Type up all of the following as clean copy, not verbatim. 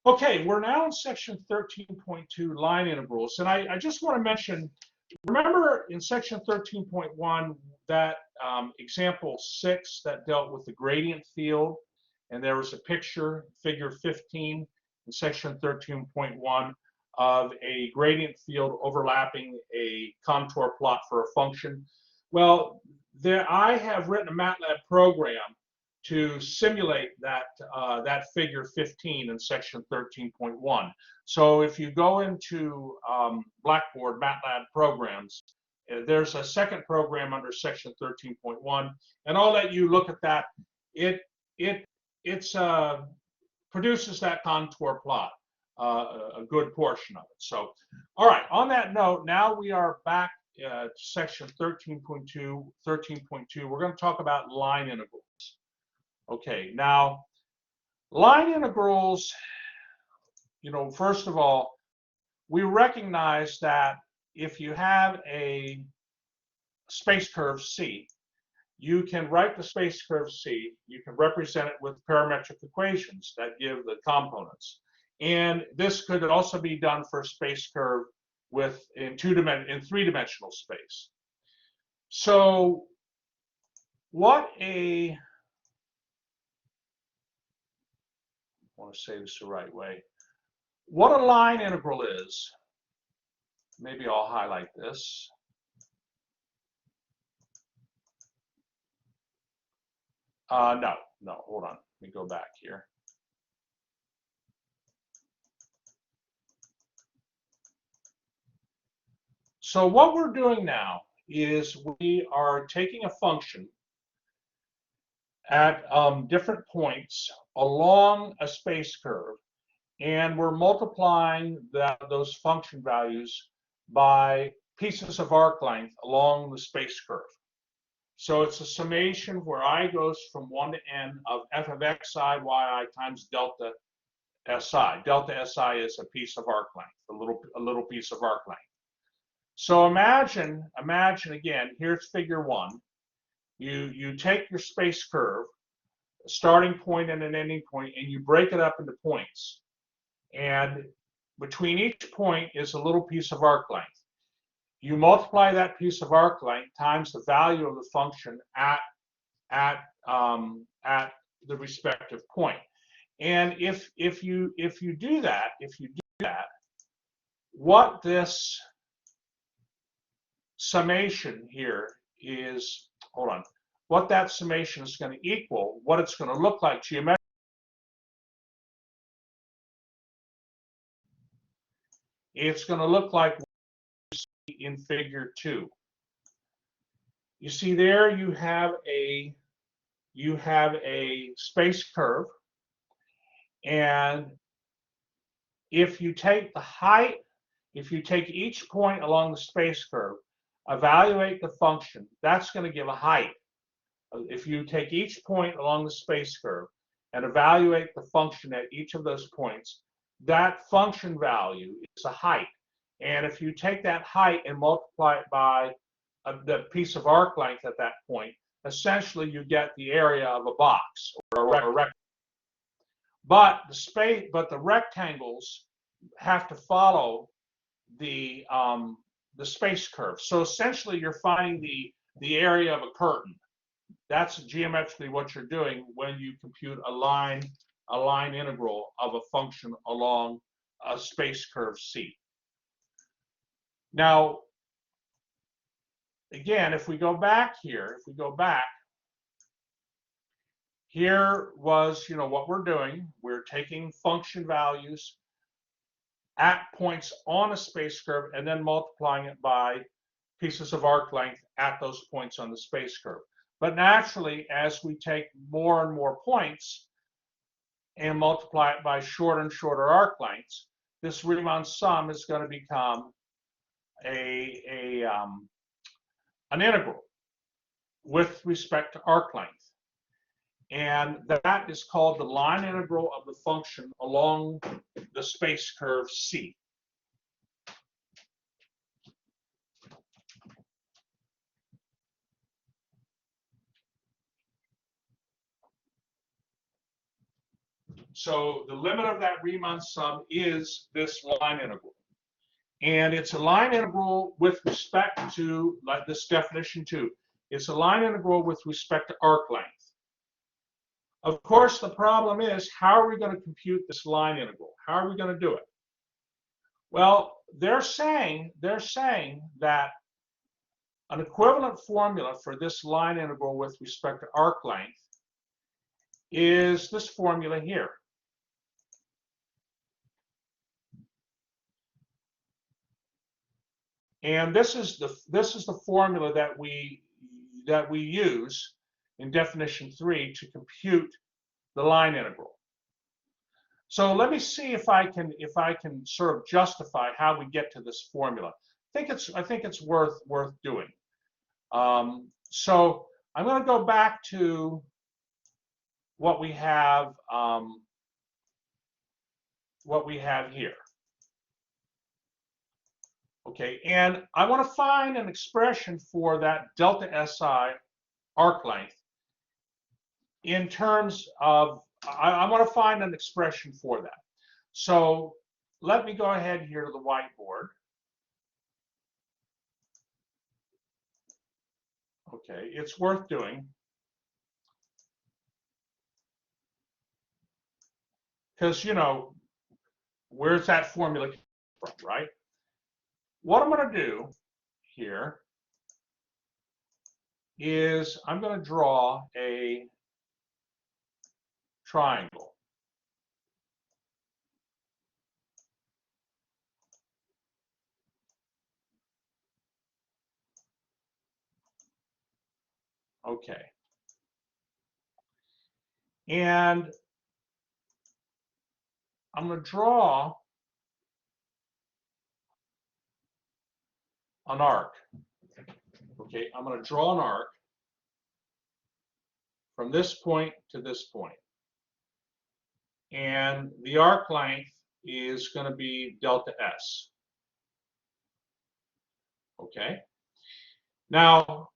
Okay, we're now in section 13.2, line integrals. And I just want to mention, remember in section 13.1, that example 6 that dealt with the gradient field, and there was a picture, figure 15, in section 13.1 of a gradient field overlapping a contour plot for a function. Well, I have written a MATLAB program to simulate that figure 15 in section 13.1. So if you go into Blackboard MATLAB programs, there's a second program under section 13.1, and I'll let you look at that. It produces that contour plot, a good portion of it. So, all right, on that note, now we are back to section 13.2. We're going to talk about line integrals. Okay, now line integrals, first of all, we recognize that if you have a space curve C, you can write the space curve C, you can represent it with parametric equations that give the components. And this could also be done for a space curve in three-dimensional space. So I want to say this the right way. What a line integral is, maybe I'll highlight this. No, hold on. Let me go back here. So what we're doing now is we are taking a function at different points along a space curve, and we're multiplying those function values by pieces of arc length along the space curve. So it's a summation where I goes from 1 to n of f of xi yi times delta si. Delta si is a piece of arc length, a little piece of arc length. So imagine again, here's figure 1. You take your space curve, a starting point and an ending point, and you break it up into points. And between each point is a little piece of arc length. You multiply that piece of arc length times the value of the function at the respective point. And if you do that, what this summation here is, what that summation is going to equal, what it's going to look like geometrically, it's going to look like what you see in figure 2. You see there you have a space curve, and if you take the height, if you take each point along the space curve, evaluate the function, that's going to give a height. If you take each point along the space curve and evaluate the function at each of those points, that function value is a height. And if you take that height and multiply it by the piece of arc length at that point, essentially you get the area of a box or a rectangle. But the rectangles have to follow the space curve. So essentially you're finding the area of a curtain. That's geometrically what you're doing when you compute a line integral of a function along a space curve C. Now, again, if we go back here, here was, what we're doing. We're taking function values at points on a space curve and then multiplying it by pieces of arc length at those points on the space curve. But naturally, as we take more and more points and multiply it by shorter and shorter arc lengths, this Riemann sum is going to become an integral with respect to arc length. And that is called the line integral of the function along the space curve C. So the limit of that Riemann sum is this line integral. And it's a line integral with respect to, like this definition too, it's a line integral with respect to arc length. Of course, the problem is, how are we going to compute this line integral? How are we going to do it? Well, they're saying that an equivalent formula for this line integral with respect to arc length is this formula here. And this is the formula that we use in definition 3 to compute the line integral. So let me see if I can sort of justify how we get to this formula. I think it's worth doing. So I'm going to go back to what we have here. Okay, and I want to find an expression for that delta SI arc length in terms of, I want to find an expression for that. So let me go ahead here to the whiteboard. Okay, it's worth doing, because, you know, where's that formula from, right? What I'm going to do here is I'm going to draw a triangle. Okay. And I'm going to draw an arc. Okay, I'm going to draw an arc from this point to this point. And the arc length is going to be delta S. Okay. Now,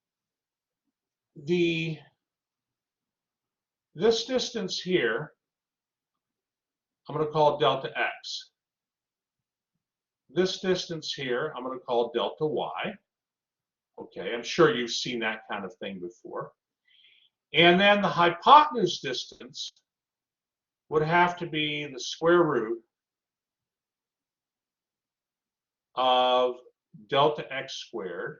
this distance here, I'm going to call delta X. This distance here, I'm going to call delta Y. Okay, I'm sure you've seen that kind of thing before. And then the hypotenuse distance would have to be the square root of delta X squared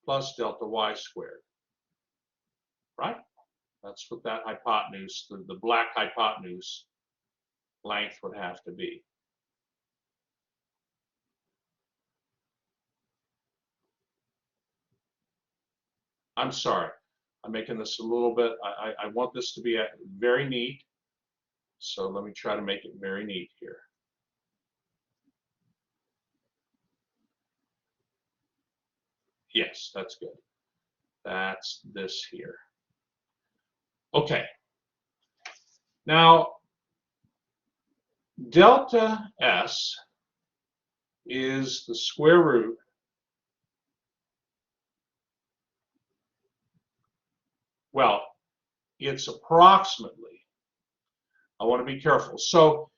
plus delta Y squared, right? That's what that hypotenuse, the black hypotenuse length would have to be. I'm sorry, I'm making this a little bit, I want this to be very neat. So let me try to make it very neat here. Yes, that's good. That's this here. Okay. Now, delta S is the square root well, it's approximately, I want to be careful. So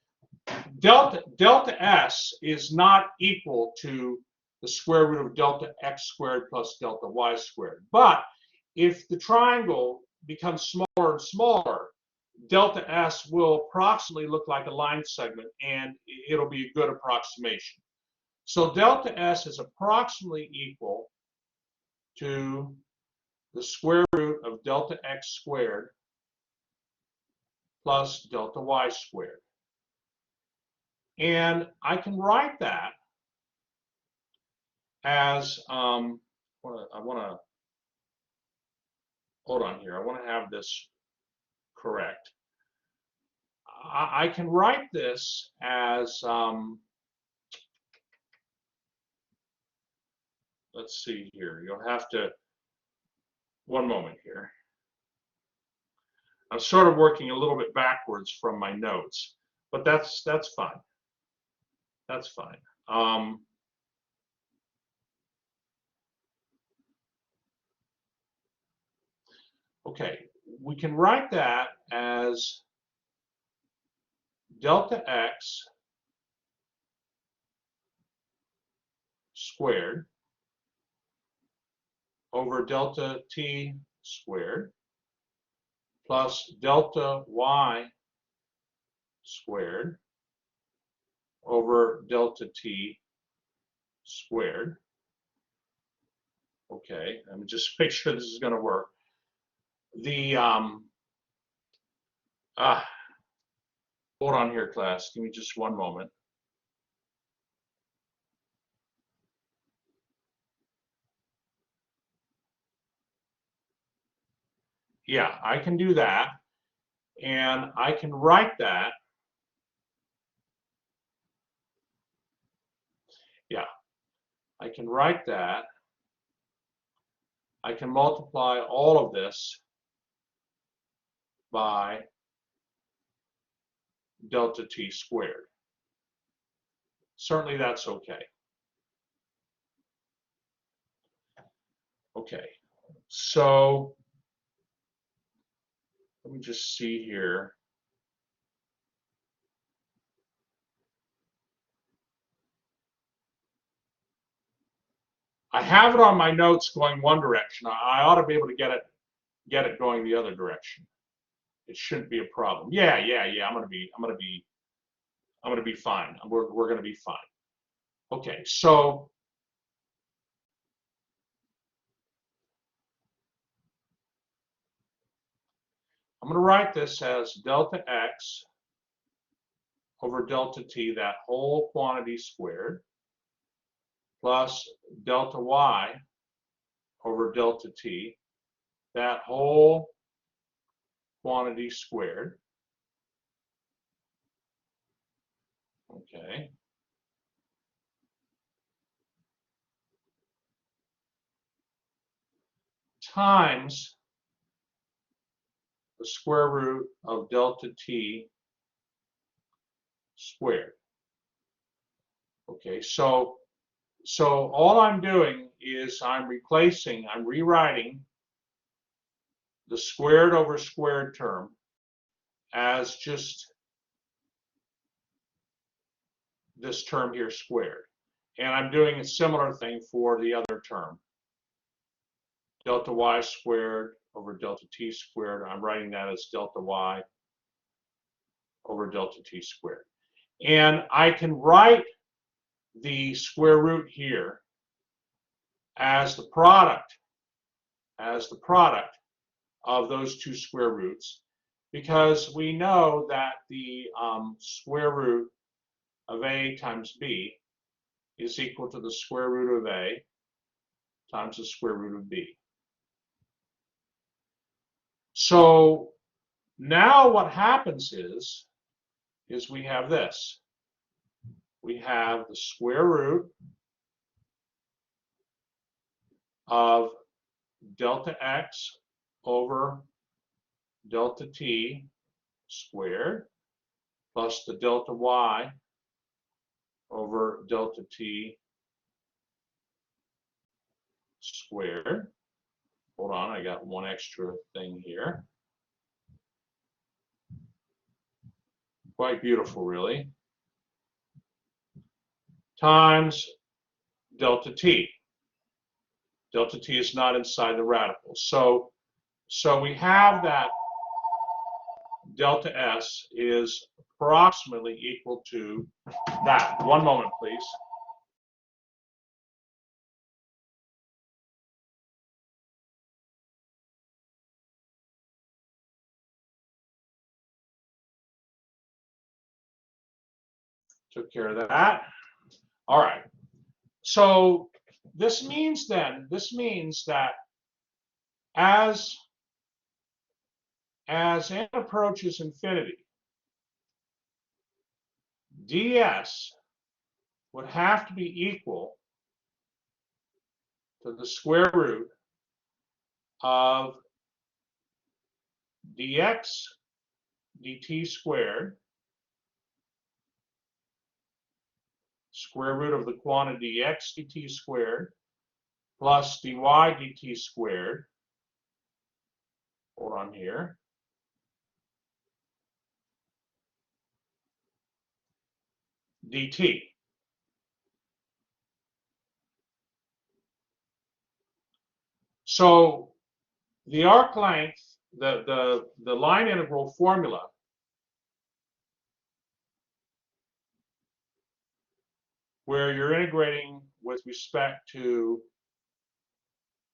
delta S is not equal to the square root of delta X squared plus delta Y squared. But if the triangle becomes smaller and smaller, delta S will approximately look like a line segment, and it'll be a good approximation. So delta S is approximately equal to the square root of delta X squared plus delta Y squared. And I can write that as, I want to, hold on here, I want to have this correct. I can write this as, let's see here, you'll have to, one moment here. I'm sort of working a little bit backwards from my notes, but that's fine. That's fine. Okay, we can write that as delta x squared over delta t squared plus delta y squared over delta t squared. Okay, let me just make sure this is going to work. The hold on here, class. Give me just one moment. Yeah, I can do that, and I can write that. Yeah, I can write that. I can multiply all of this by delta t squared. Certainly that's okay. Okay, so let me just see here. I have it on my notes going one direction. I ought to be able to get it going the other direction. It shouldn't be a problem. Yeah. I'm gonna be fine. We're gonna be fine. Okay, so I'm gonna write this as delta x over delta t, that whole quantity squared, plus delta y over delta t, that whole quantity squared. Okay. Times the square root of delta t squared. Okay, so all I'm doing is I'm rewriting the squared over squared term as just this term here squared. And I'm doing a similar thing for the other term. Delta y squared over delta t squared. I'm writing that as delta y over delta t squared. And I can write the square root here as the product of those two square roots, because we know that the square root of a times b is equal to the square root of a times the square root of b. So now what happens is we have this. We have the square root of delta x over delta t squared plus the delta y over delta t squared. Hold on, I got one extra thing here. Quite beautiful, really. Times delta t. Delta t is not inside the radical. So we have that delta s is approximately equal to that. One moment, please. Took care of that. All right. So this means that as n approaches infinity, ds would have to be equal to the square root of dx dt squared, square root of the quantity x dt squared, plus dy dt squared, hold on here. dt. So the arc length, the line integral formula where you're integrating with respect to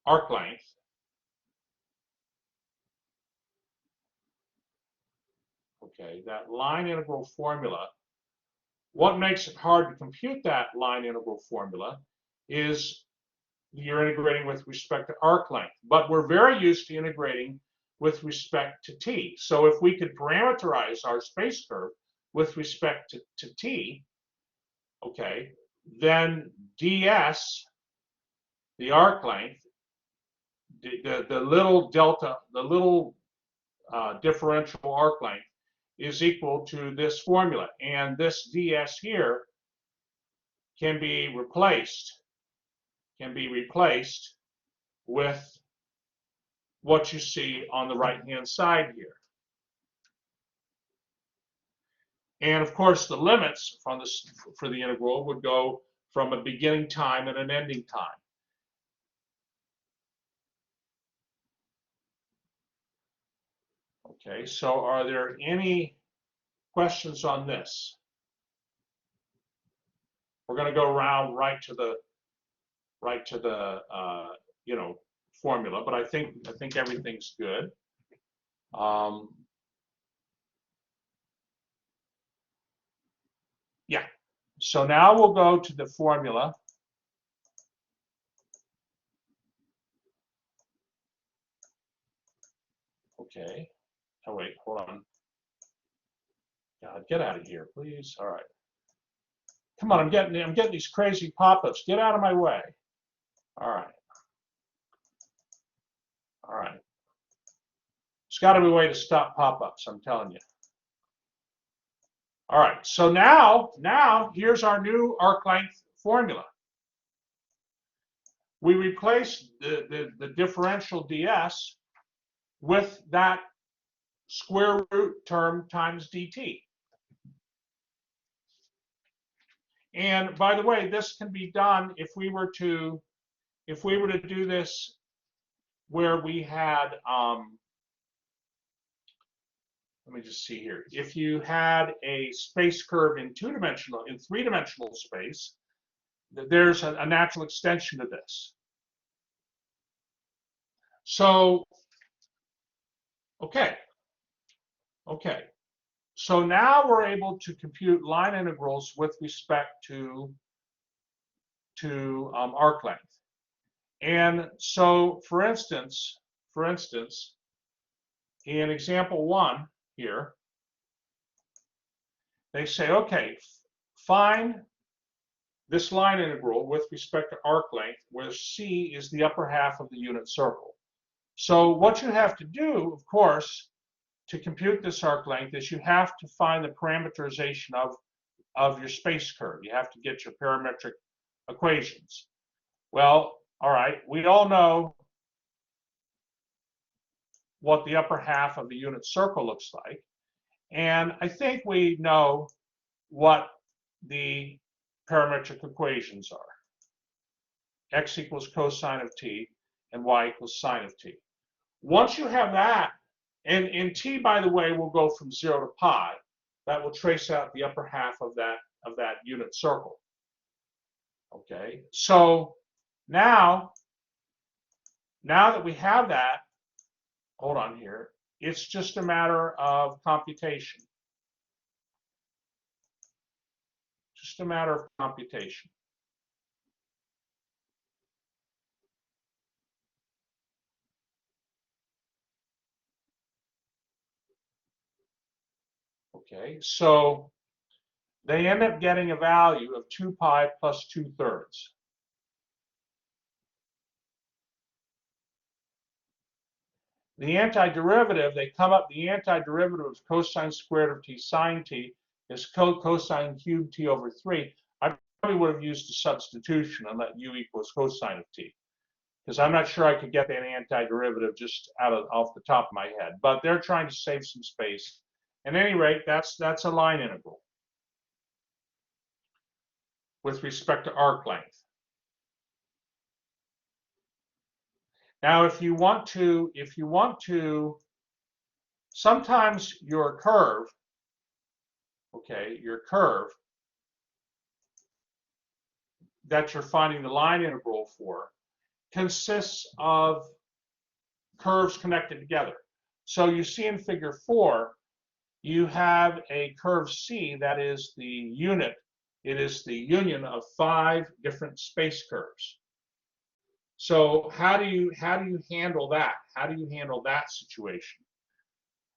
arc length, okay, that line integral formula, what makes it hard to compute that line integral formula is you're integrating with respect to arc length, but we're very used to integrating with respect to t. So if we could parameterize our space curve with respect to t, okay, then ds, the arc length, the little delta, the little differential arc length is equal to this formula. And this ds here can be replaced with what you see on the right-hand side here. And of course, the limits from this, for the integral would go from a beginning time and an ending time. Okay, so are there any questions on this? We're going to go around right to the you know, formula, but I think everything's good. Yeah. So now we'll go to the formula. Okay. Oh wait, hold on. God, get out of here, please. All right. Come on, I'm getting these crazy pop-ups. Get out of my way. All right. All right. There's got to be a way to stop pop-ups, I'm telling you. All right. So now here's our new arc length formula. We replace the differential ds with that square root term times dt. And by the way, this can be done if we were to do this where we had let me just see here. If you had a space curve in three-dimensional space, there's a natural extension to this. So, okay. So now we're able to compute line integrals with respect to arc length. And so, for instance, in example 1 here, they say, okay, find this line integral with respect to arc length where c is the upper half of the unit circle. So what you have to do, of course, to compute this arc length is you have to find the parameterization of your space curve. You have to get your parametric equations. Well, all right, we all know what the upper half of the unit circle looks like. And I think we know what the parametric equations are. X equals cosine of t and y equals sine of t. Once you have that, and t, by the way, will go from 0 to pi. That will trace out the upper half of that unit circle. Okay, so now that we have that, hold on here, it's just a matter of computation. Just a matter of computation. Okay, so they end up getting a value of 2 pi plus 2/3. The antiderivative, they come up, the antiderivative of cosine squared of t sine t is cosine cubed t over 3. I probably would have used a substitution and let u equals cosine of t, because I'm not sure I could get an antiderivative just off the top of my head. But they're trying to save some space. At any rate, that's a line integral with respect to arc length. Now, if you want to, sometimes your curve, okay, your curve that you're finding the line integral for consists of curves connected together. So you see in figure 4, you have a curve C that is the unit. It is the union of 5 different space curves. So how do you handle that? How do you handle that situation?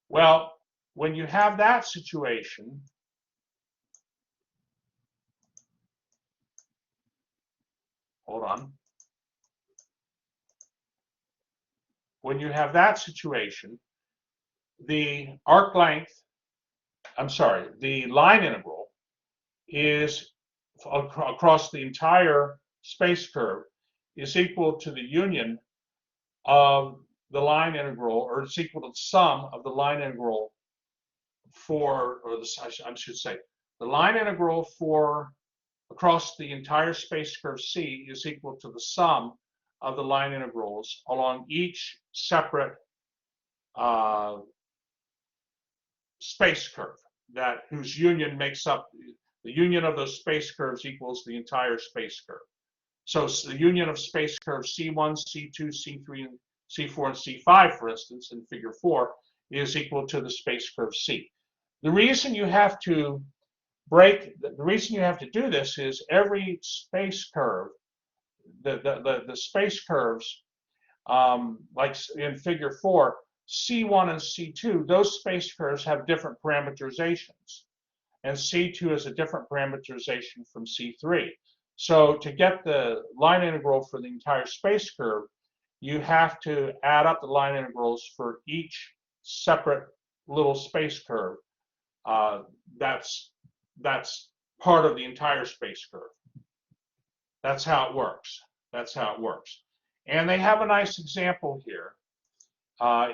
Well, when you have that situation, hold on. When you have that situation, the arc length, the line integral is across the entire space curve is equal to the union of the line integral, or it's equal to the sum of the line integral for, I should say, the line integral for across the entire space curve C is equal to the sum of the line integrals along each separate space curve whose union makes up, the union of those space curves equals the entire space curve. So the union of space curves C1, C2, C3, and C4, and C5, for instance, in figure 4, is equal to the space curve C. The reason you have to do this is every space curve, the space curves, like in figure 4, C1 and C2, those space curves have different parameterizations. And C2 is a different parameterization from C3. So to get the line integral for the entire space curve, you have to add up the line integrals for each separate little space curve. That's part of the entire space curve. That's how it works. That's how it works. And they have a nice example here.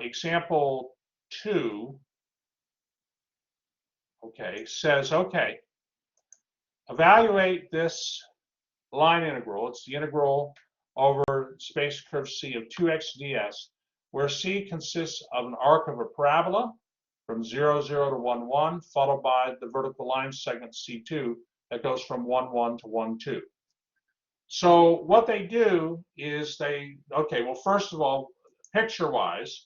Example 2, okay, says, okay, evaluate this line integral. It's the integral over space curve C of 2x ds, where C consists of an arc of a parabola from 0, 0 to 1, 1, followed by the vertical line segment C2 that goes from 1, 1 to 1, 2. So what they do is okay, well, first of all, picture-wise,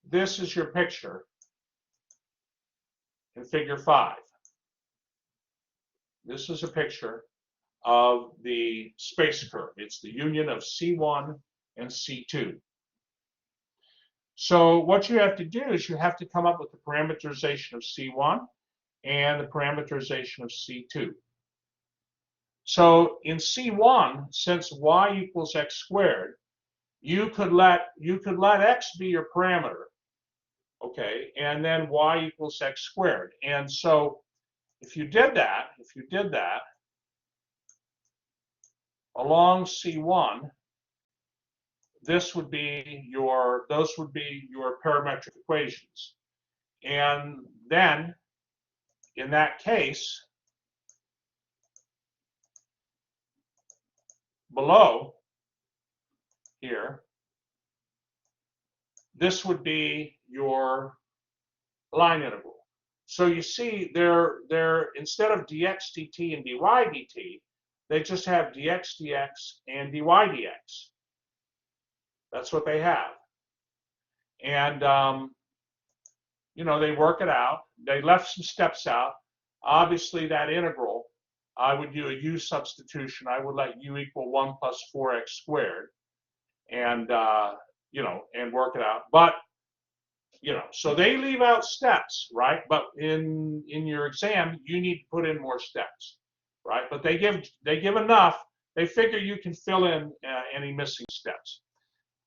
this is your picture in figure 5. This is a picture of the space curve. It's the union of C1 and C2. So what you have to do is you have to come up with the parameterization of C1 and the parameterization of C2. So in C1, since y equals x squared, you could let x be your parameter, okay, and then y equals x squared. And so if you did that along C1, those would be your parametric equations. And then in that case, below here, this would be your line integral. So you see, they're instead of dx dt and dy dt, they just have dx dx and dy dx. That's what they have. And you know, they work it out. They left some steps out. Obviously, that integral, I would do a u substitution. I would let u equal 1 plus 4x squared, and you know, and work it out. But you know, so they leave out steps, right? But in your exam, you need to put in more steps, right? But they give enough. They figure you can fill in any missing steps.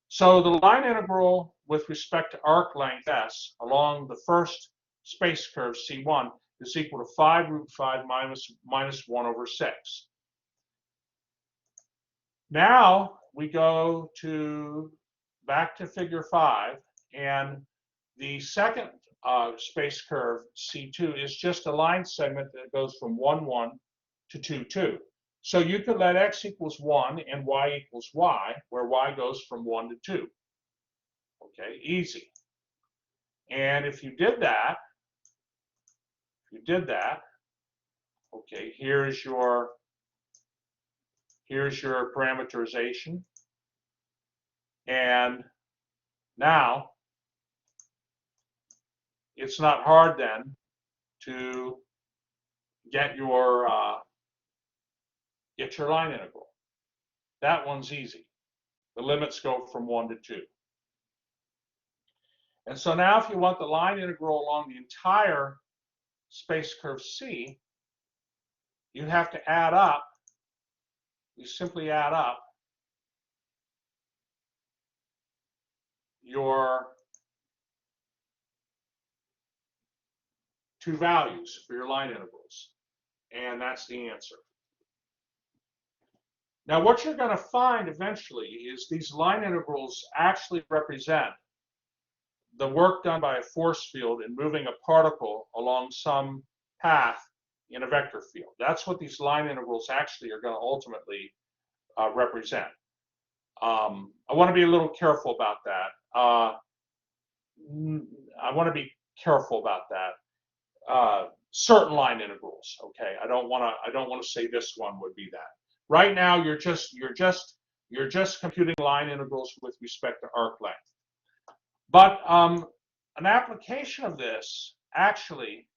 So the line integral with respect to arc length s along the first space curve C1 is equal to 5 root 5 minus 1 over 6. Now we go back to figure 5, and the second space curve, C2, is just a line segment that goes from 1, 1 to 2, 2. So you could let x equals 1 and y equals y, where y goes from 1 to 2. Okay, easy. And if you did that, okay, here's your parameterization. And now it's not hard then to get your line integral. That one's easy. The limits go from 1 to 2. And so now if you want the line integral along the entire space curve C, you have to add up, you simply add up your two values for your line integrals. And that's the answer. Now what you're going to find eventually is these line integrals actually represent the work done by a force field in moving a particle along some path in a vector field. That's what these line integrals actually are going to ultimately represent. I want to be a little careful about that. Certain line integrals, okay? I don't want to say this one would be that. Right now, you're just computing line integrals with respect to arc length. But an application of this actually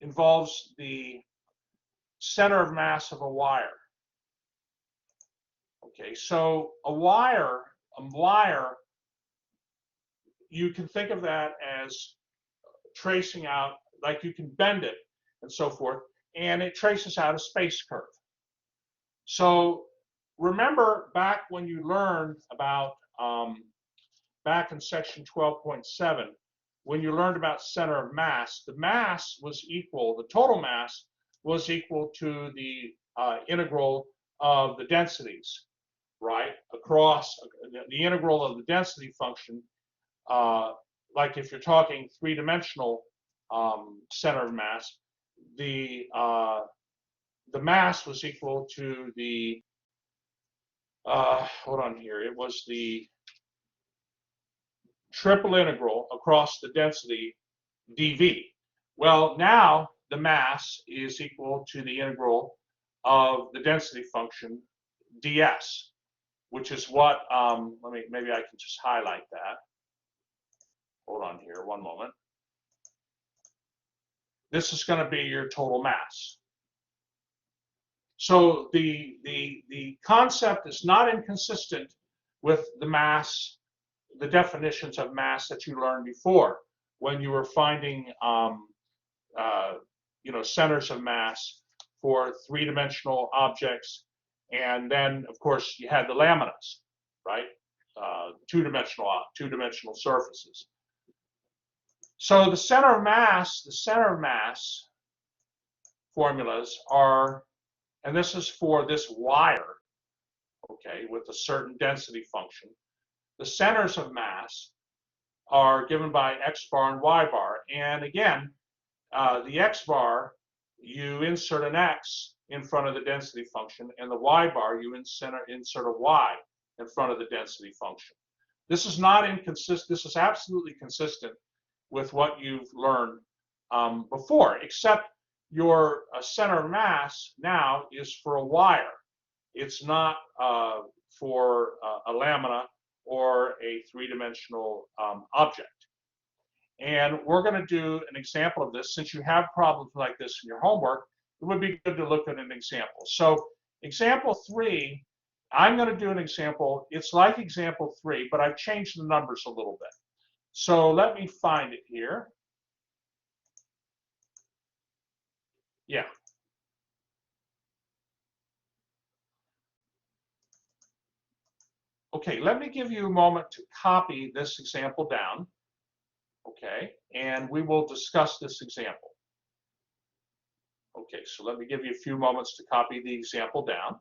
involves the center of mass of a wire. Okay, so a wire, you can think of that as tracing out, like you can bend it and so forth, and it traces out a space curve. So remember back when you learned about, back in section 12.7, when you learned about center of mass, the total mass was equal to the integral of the densities, right? Across the integral of the density function, like if you're talking three-dimensional center of mass, the mass was equal to the, hold on here, it was the triple integral across the density dV. Well, now the mass is equal to the integral of the density function ds, which is what, maybe I can just highlight that. Hold on here, one moment. This is going to be your total mass. So the concept is not inconsistent with the mass, the definitions of mass that you learned before when you were finding centers of mass for three-dimensional objects, and then of course you had the laminas, right? Two-dimensional surfaces. So the center of mass formulas are, and this is for this wire, okay, with a certain density function. The centers of mass are given by x bar and y bar. And again, the x bar, you insert an x in front of the density function, and the y bar, you insert a y in front of the density function. This is not inconsistent. This is absolutely consistent with what you've learned before, except your center of mass now is for a wire. It's not for a lamina or a three-dimensional object. And we're going to do an example of this. Since you have problems like this in your homework, it would be good to look at an example. So example 3, I'm going to do an example. It's like example 3, but I've changed the numbers a little bit. So let me find it here. Yeah. Okay, let me give you a moment to copy this example down. Okay, and we will discuss this example. Okay, so let me give you a few moments to copy the example down.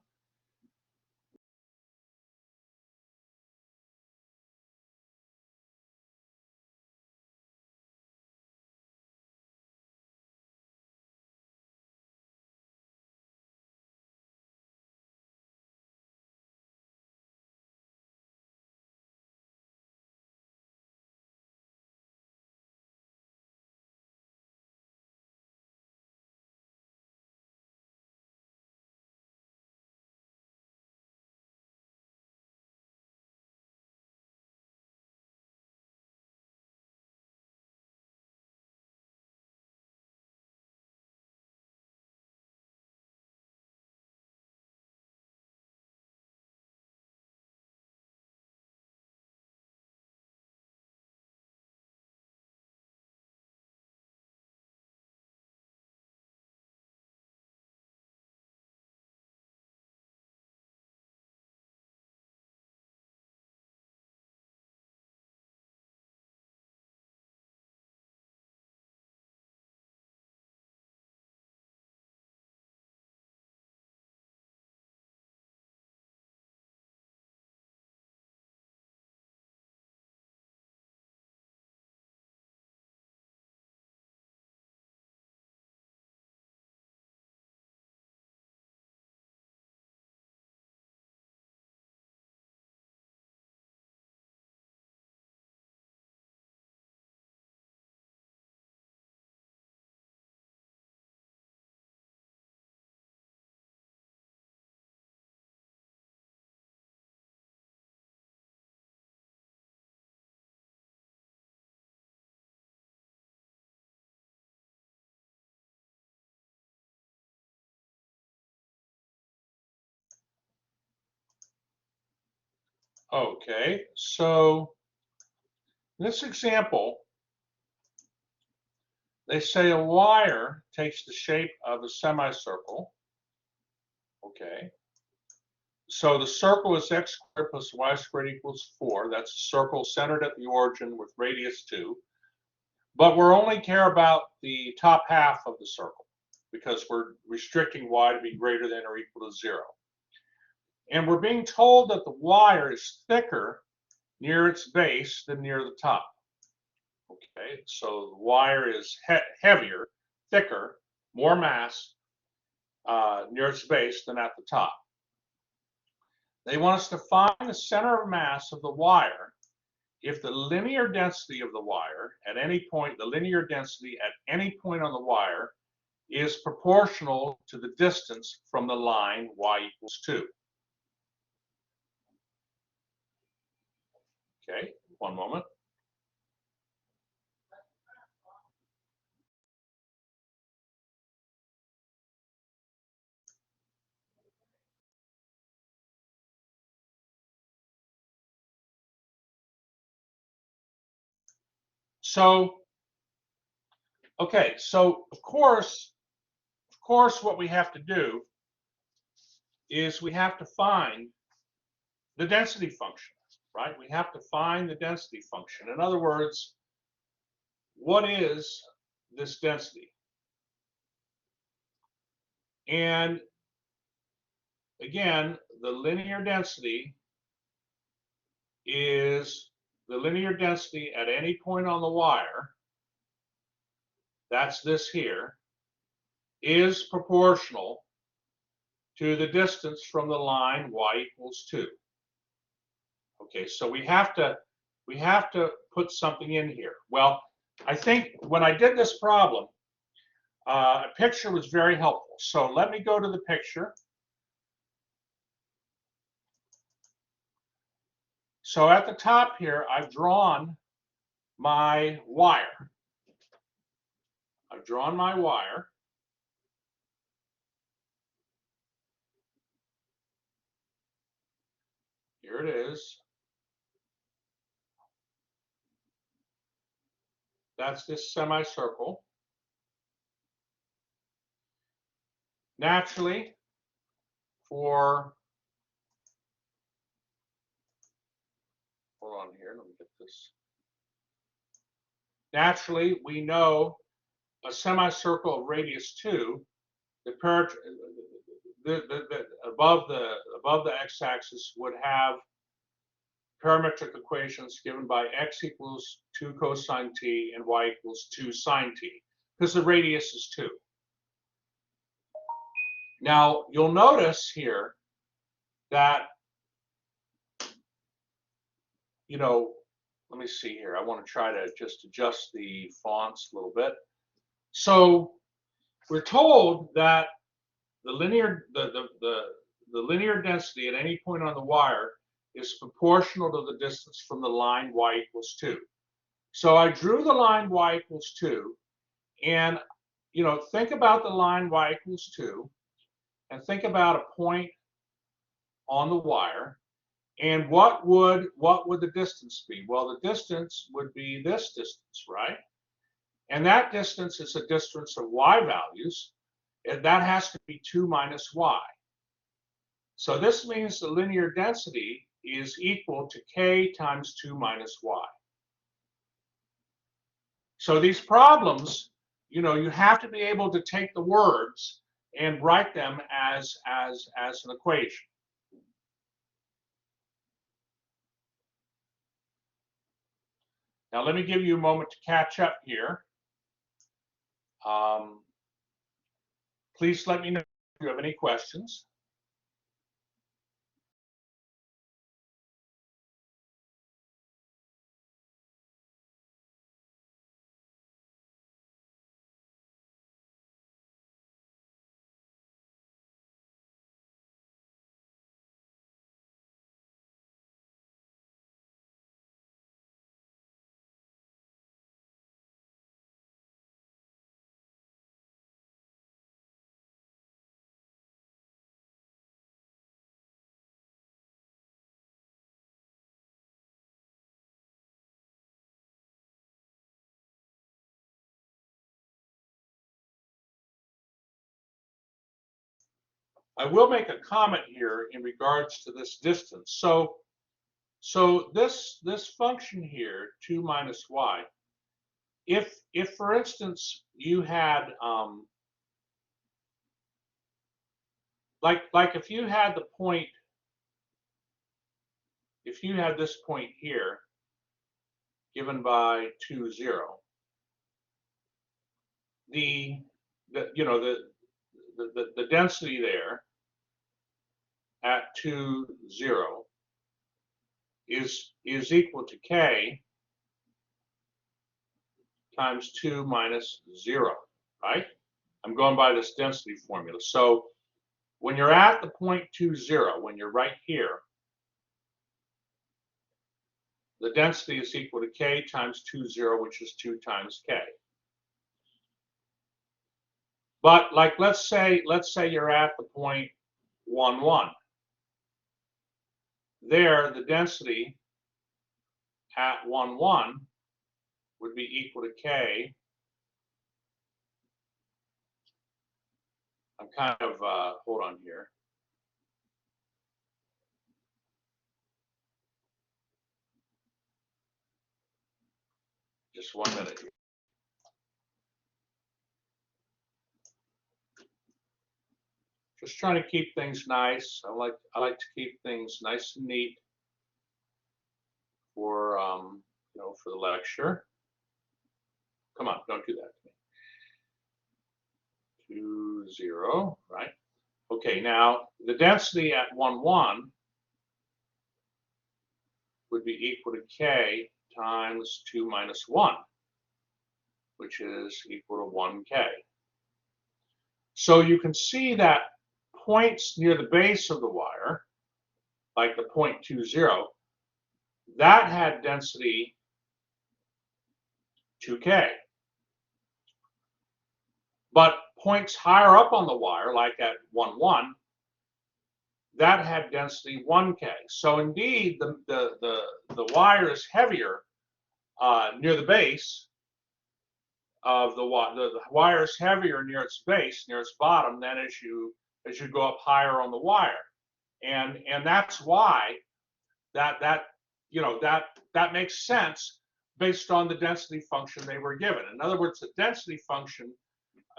Okay, so in this example, they say a wire takes the shape of a semicircle. Okay, so the circle is x squared plus y squared equals 4. That's a circle centered at the origin with radius 2. But we're only care about the top half of the circle because we're restricting y to be greater than or equal to 0. And we're being told that the wire is thicker near its base than near the top. Okay, so the wire is heavier, thicker, more mass near its base than at the top. They want us to find the center of mass of the wire if the linear density of the wire at any point, the linear density at any point on the wire is proportional to the distance from the line y equals 2. Okay, one moment. So, okay, so of course, what we have to do is we have to find the density function, right? We have to find the density function. In other words, what is this density? And again, the linear density is the linear density at any point on the wire, that's this here, is proportional to the distance from the line y equals 2. Okay, so we have to put something in here. Well, I think when I did this problem, a picture was very helpful. So let me go to the picture. So at the top here, I've drawn my wire. I've drawn my wire. Here it is. That's this semicircle. Naturally, hold on here, let me get this. Naturally, we know a semicircle of radius 2, above the x-axis would have parametric equations given by x equals 2 cosine t and y equals 2 sine t, because the radius is 2. Now, you'll notice here that, let me see here. I want to try to just adjust the fonts a little bit. So we're told that the linear density at any point on the wire is proportional to the distance from the line y equals 2. So I drew the line y equals 2, and think about the line y equals 2, and think about a point on the wire, and what would the distance be? Well, the distance would be this distance, right? And that distance is a distance of y values, and that has to be 2 minus y. So this means the linear density is equal to k times 2 minus y. So these problems, you have to be able to take the words and write them as an equation. Now let me give you a moment to catch up here. Please let me know if you have any questions. I will make a comment here in regards to this distance. So this function here, 2 minus y, if for instance you had like if you had the point, if you had this point here given by 2, 0, the you know the density there at 2, 0 is equal to k times 2 minus 0, right? I'm going by this density formula. So when you're at the point 2, 0, when you're right here, the density is equal to k times 2, 0, which is 2 times k. But like let's say you're at the point 1, 1. There, the density at 1, 1 would be equal to k. I'm kind of, hold on here. Just 1 minute. Just trying to keep things nice. I like to keep things nice and neat for you know, for the lecture. Come on, don't do that to me. 2, 0, right? Okay, now the density at 1, 1 would be equal to k times 2 minus 1, which is equal to 1k. So you can see that points near the base of the wire, like the point 2, 0, that had density 2k. But points higher up on the wire, like at 1, 1, that had density 1k. So indeed, the wire is heavier near the base of the wire is heavier near its base, near its bottom, than as you go up higher on the wire, and that's why that you know that makes sense based on the density function they were given. In other words, the density function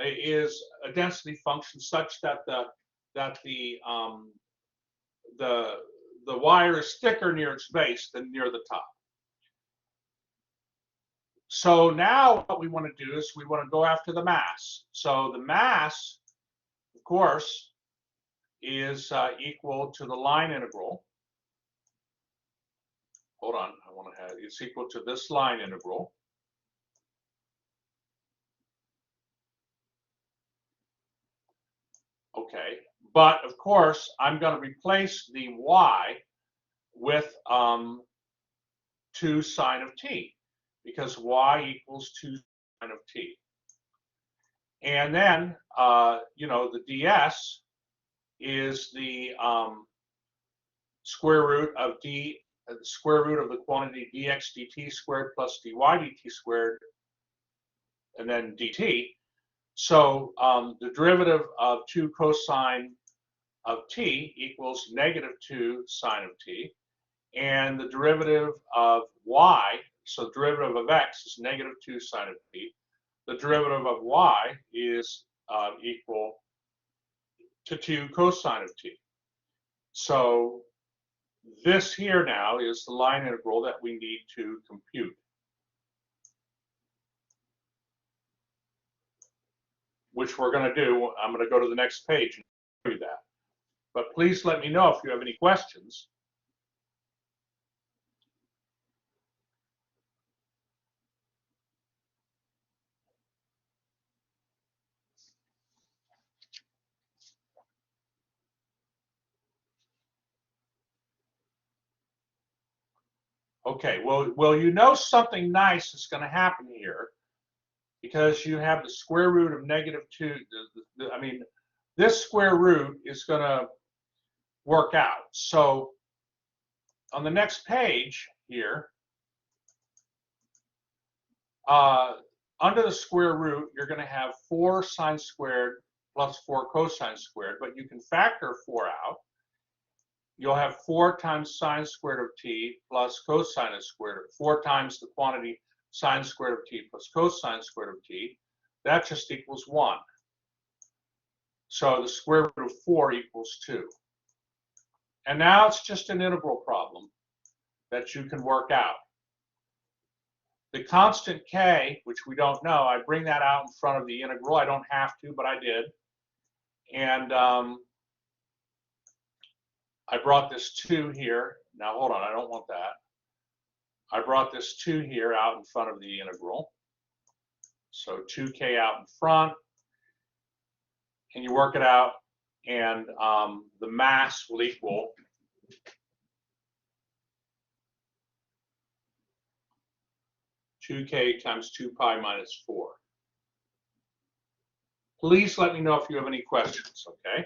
is a density function such that the wire is thicker near its base than near the top. So now what we want to do is we want to go after the mass. So the mass, of course, is equal to the line integral. Hold on, I want to have it's equal to this line integral. Okay, but of course I'm going to replace the y with 2 sine of t, because y equals 2 sine of t. And then, you know, the ds is the square root of the square root of the quantity dx dt squared plus dy dt squared, and then dt. So the derivative of 2 cosine of t equals negative 2 sine of t. And the derivative of y, so the derivative of x is negative 2 sine of t. The derivative of y is equal to 2 cosine of t. So this here now is the line integral that we need to compute, which we're going to do. I'm going to go to the next page and show you that. But please let me know if you have any questions. Okay, well, you know something nice is going to happen here, because you have the square root of negative 2. I mean, this square root is going to work out. So on the next page here, under the square root, you're going to have 4 sine squared plus 4 cosine squared, but you can factor 4 out. You'll have 4 times sine squared of t plus cosine squared, 4 times the quantity sine squared of t plus cosine squared of t. That just equals 1. So the square root of 4 equals 2. And now it's just an integral problem that you can work out. The constant k, which we don't know, I bring that out in front of the integral. I don't have to, but I did. And I brought this 2 here. Now hold on, I don't want that. I brought this 2 here out in front of the integral. So 2k out in front. And you work it out, and the mass will equal (2k times 2 pi minus 4). Please let me know if you have any questions, okay?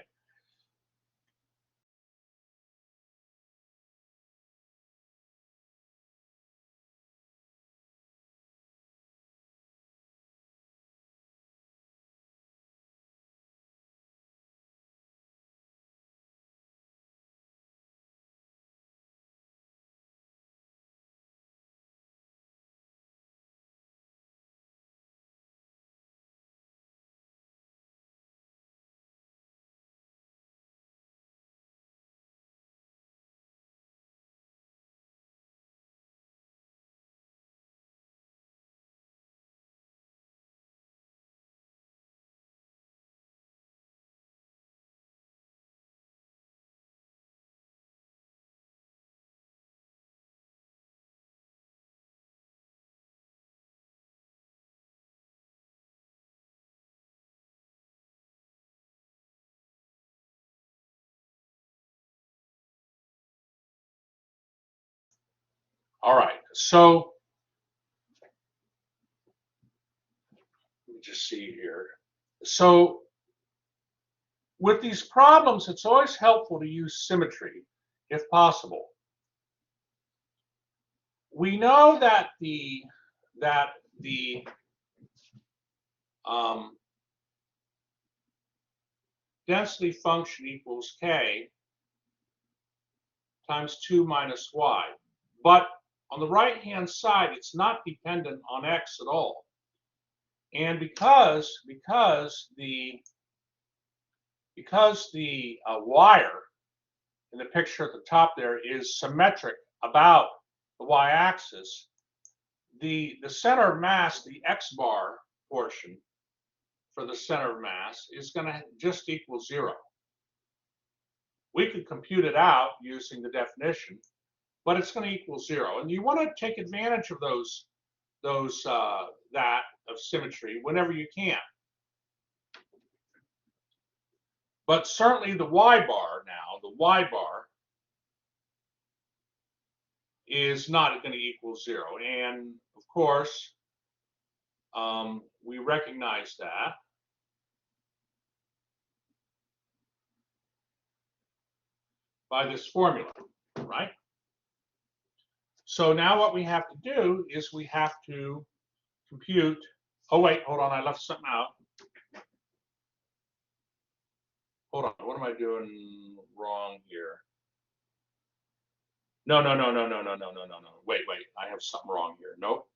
All right, so let me just see here. So with these problems, it's always helpful to use symmetry if possible. We know that the density function equals k times 2 minus y. But on the right-hand side, it's not dependent on x at all. And because the wire in the picture at the top there is symmetric about the y-axis, the center of mass, the x bar portion for the center of mass is going to just equal 0. We could compute it out using the definition, but it's going to equal 0. And you want to take advantage of that of symmetry whenever you can. But certainly the y bar now, the y bar is not going to equal 0. And of course, we recognize that by this formula, right? So now what we have to do is we have to compute, oh wait, hold on, I left something out. Hold on, what am I doing wrong here? No. Wait, I have something wrong here. Nope.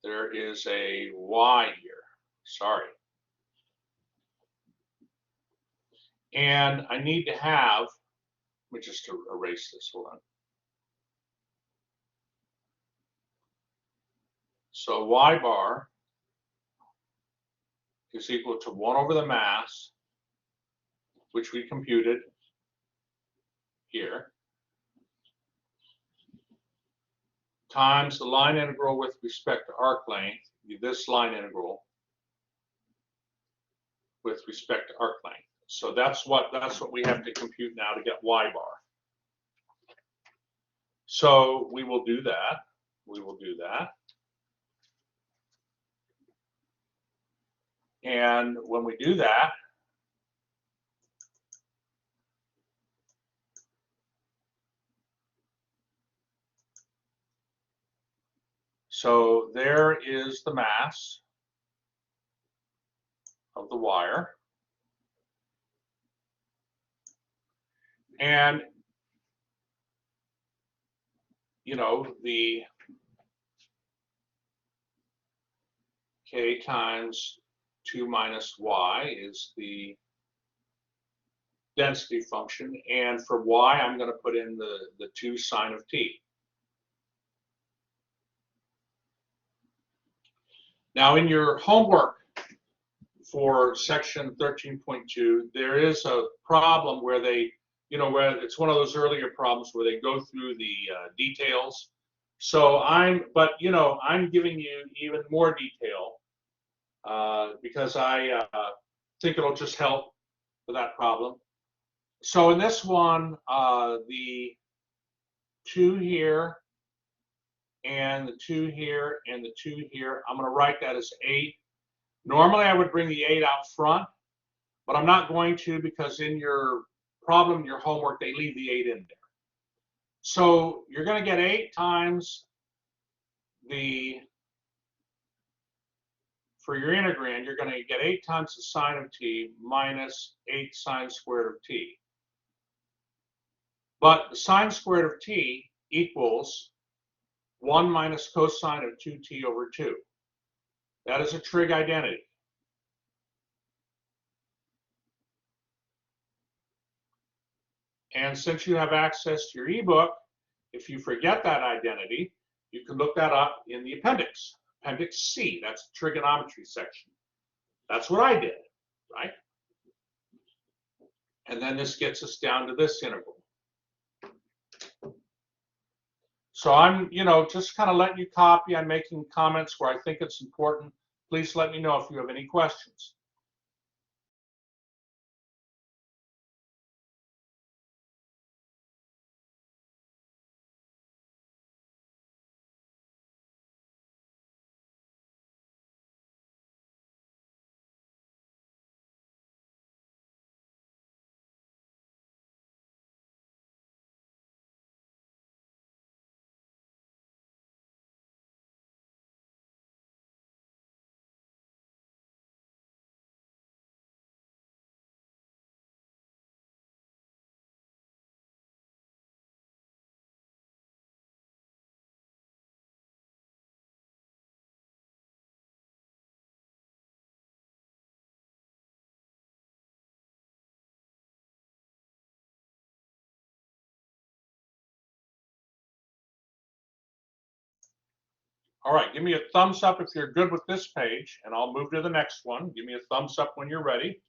There is a y here, sorry. And I need to have, let me just erase this, hold on. So y bar is equal to 1 over the mass, which we computed here, times the line integral with respect to arc length, this line integral with respect to arc length. So that's what we have to compute now to get y bar. So we will do that. We will do that. And when we do that, so there is the mass. of the wire. And, you know, the k times 2 minus y is the density function. And for y, I'm going to put in the 2 sine of t. Now, in your homework for section 13.2, there is a problem where they, you know, where it's one of those earlier problems where they go through the details. So but you know, I'm giving you even more detail because I think it'll just help for that problem. So in this one, the 2 here and the 2 here and the 2 here, I'm going to write that as 8. Normally I would bring the 8 out front, but I'm not going to because in your problem, your homework, they leave the 8 in there. So you're going to get 8 times for your integrand, you're going to get 8 times the sine of t minus 8 sine squared of t. But the sine squared of t equals 1 minus cosine of 2t over 2. That is a trig identity. And since you have access to your ebook, if you forget that identity, you can look that up in the appendix. Appendix C, that's the trigonometry section. That's what I did, right? And then this gets us down to this integral. So I'm, you know, just kind of letting you copy. I'm making comments where I think it's important. Please let me know if you have any questions. All right, give me a thumbs up if you're good with this page, and I'll move to the next one. Give me a thumbs up when you're ready.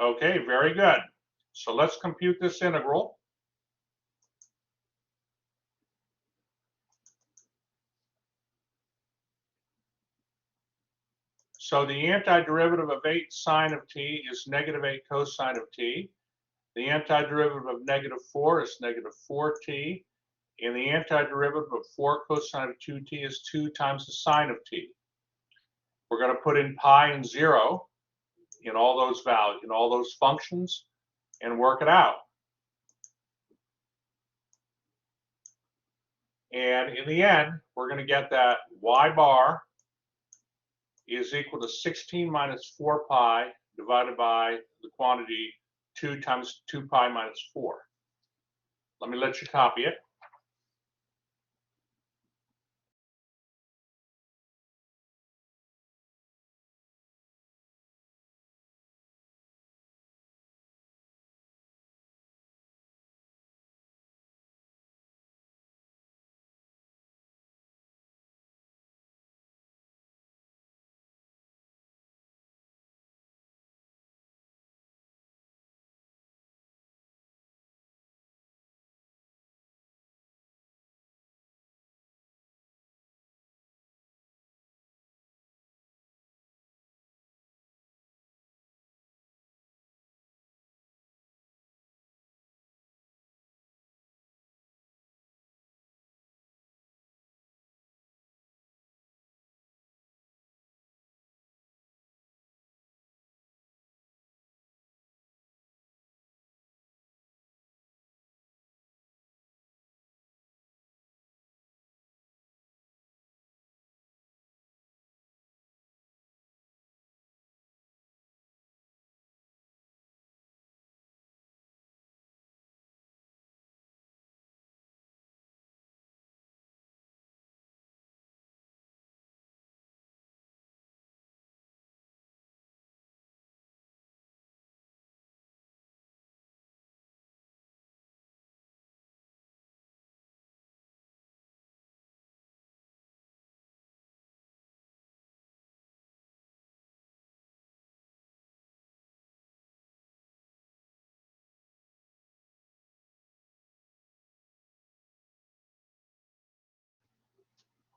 Okay, very good. So let's compute this integral. So the antiderivative of 8 sine of t is negative 8 cosine of t. The antiderivative of negative 4 is negative 4t. And the antiderivative of 4 cosine of 2t is 2 times the sine of t. We're going to put in pi and 0 in all those values, in all those functions, and work it out. And in the end, we're going to get that y bar is equal to 16 minus 4 pi divided by the quantity 2 times 2 pi minus 4. Let me let you copy it.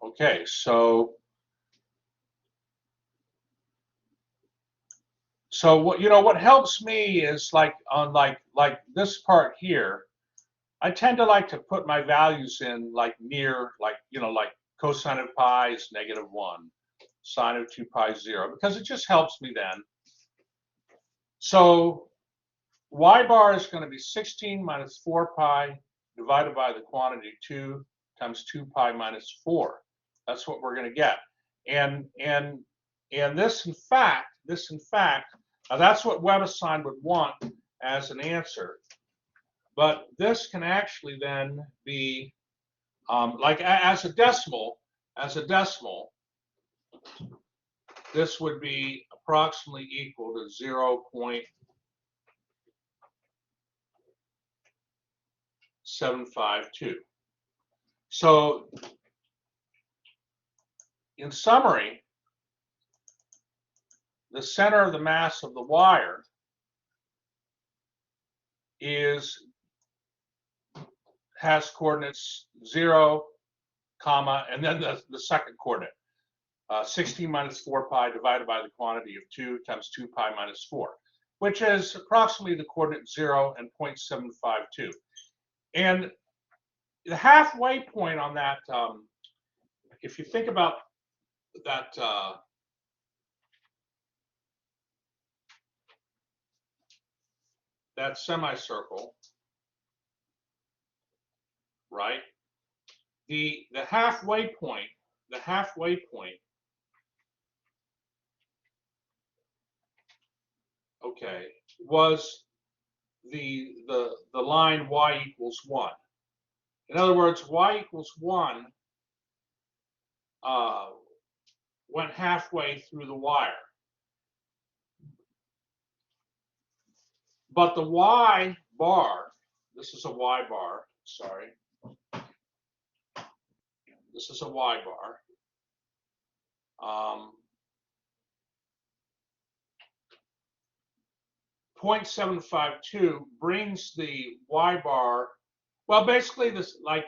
Okay, so what what helps me is like on like this part here, I tend to like to put my values in like near like like cosine of pi is -1, sine of 2 pi is 0, because it just helps me then. So y bar is going to be 16 minus 4 pi divided by the quantity 2 times 2 pi minus 4. That's what we're going to get. And this in fact, now that's what WebAssign would want as an answer. But this can actually then be like as a decimal, this would be approximately equal to 0.752. So in summary, the center of the mass of the wire has coordinates 0, comma, and then the second coordinate, 16 minus 4 pi divided by the quantity of 2 times 2 pi minus 4, which is approximately the coordinate 0 and 0.752. And the halfway point on that, if you think about that, that semicircle, right? The halfway point, okay, was the line y equals 1. In other words, y equals 1 went halfway through the wire. But the y bar, this is a y bar, sorry. This is a y bar. 0.752 brings the y bar, well, basically this like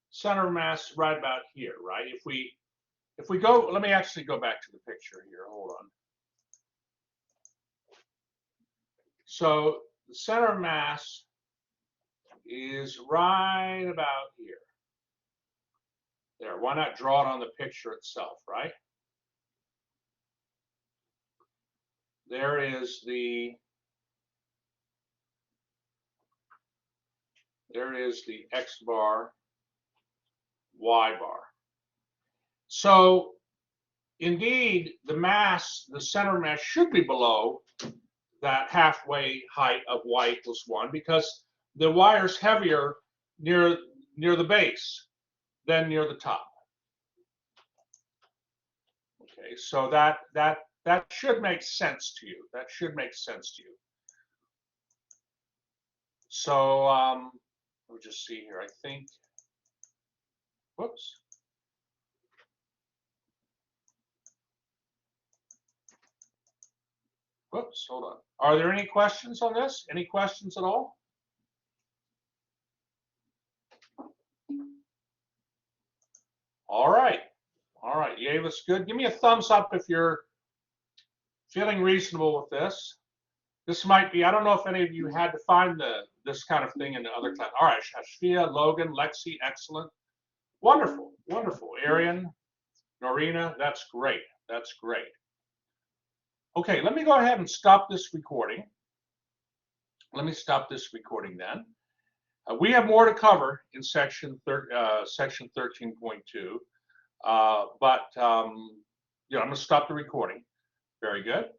center of mass right about here, right? If we go, let me actually go back to the picture here. Hold on. So the center of mass is right about here. There, why not draw it on the picture itself, right? There is the x bar, y bar. So indeed, the mass, the center mass should be below that halfway height of y equals 1, because the wire's heavier near the base than near the top. Okay, so that should make sense to you. That should make sense to you. So we'll just see here. I think. Whoops. Whoops. Hold on. Are there any questions on this? Any questions at all? All right. All right. You gave us good. Give me a thumbs up if you're feeling reasonable with this. This might be, I don't know if any of you had to find this kind of thing in the other class. All right, Shashfia, Logan, Lexi, excellent. Wonderful, wonderful. Arian, Norina, that's great. That's great. Okay, let me go ahead and stop this recording. Let me stop this recording then. We have more to cover in section 13.2, but I'm going to stop the recording. Very good.